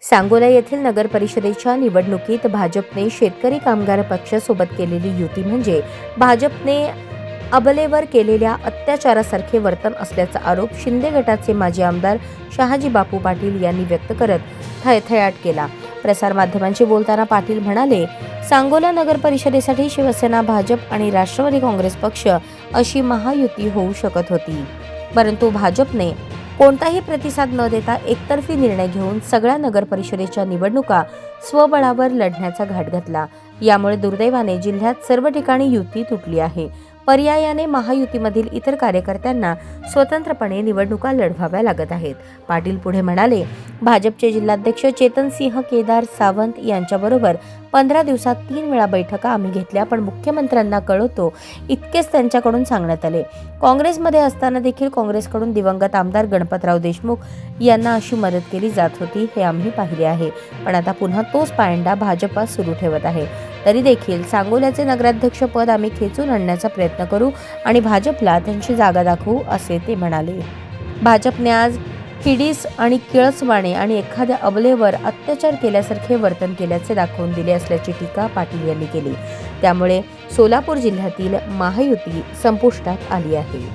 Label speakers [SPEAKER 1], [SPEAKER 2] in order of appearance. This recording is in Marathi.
[SPEAKER 1] सांगोला येथील नगर परिषदेच्या निवडणुकीत भाजपने शेतकरी कामगार पक्षासोबत केलेली युती म्हणजे भाजपने अबलेवर केलेल्या अत्याचारासारखे वर्तन असल्याचा आरोप शिंदे गटाचे माजी आमदार शहाजी बापू पाटील यांनी व्यक्त करत थयथयाट केला। प्रसारमाध्यमांशी बोलताना पाटील म्हणाले, सांगोला नगर परिषदेसाठी शिवसेना, भाजप आणि राष्ट्रवादी काँग्रेस पक्ष अशी महायुती होऊ शकत होती, परंतु भाजपने कोणताही प्रतिसाद न देता एकतर्फी निर्णय घेऊन सगळ्या नगर परिषदेच्या निवडणुका स्वबळावर लढण्याचा घाट घातला। यामुळे दुर्दैवाने जिल्ह्यात सर्व ठिकाणी युती तुटली आहे। पर्यायाने महायुतीमधील इतर कार्यकर्त्यांना स्वतंत्रपणे निवडणुका लढवाव्या लागत आहेत। पाटील पुढे म्हणाले, भाजपचे जिल्हाध्यक्ष चेतनसिंह केदार सावंत यांच्याबरोबर 15 दिवसात 3 वेळा बैठका आम्ही घेतल्या, पण मुख्यमंत्र्यांना कळवतो इतकेच त्यांच्याकडून सांगण्यात आले। काँग्रेसमध्ये असताना देखील काँग्रेसकडून दिवंगत आमदार गणपतराव देशमुख यांना अशी मदत केली जात होती, हे आम्ही पाहिले आहे। पण आता पुन्हा तोच पायंडा भाजपा सुरू ठेवत आहे। तरी देखील सांगोल्याचे नगराध्यक्ष पद आम्ही खेचून आणण्याचा प्रयत्न करू आणि भाजपला त्यांची जागा दाखवू, असे ते म्हणाले। भाजपने आज किडीस आणि किळसवाणे आणि एखाद्या अबलेवर अत्याचार केल्यासारखे वर्तन केल्याचे दाखवून दिले असल्याची टीका पाटील यांनी केली। त्यामुळे सोलापूर जिल्ह्यातील महायुती संपुष्टात आली आहे।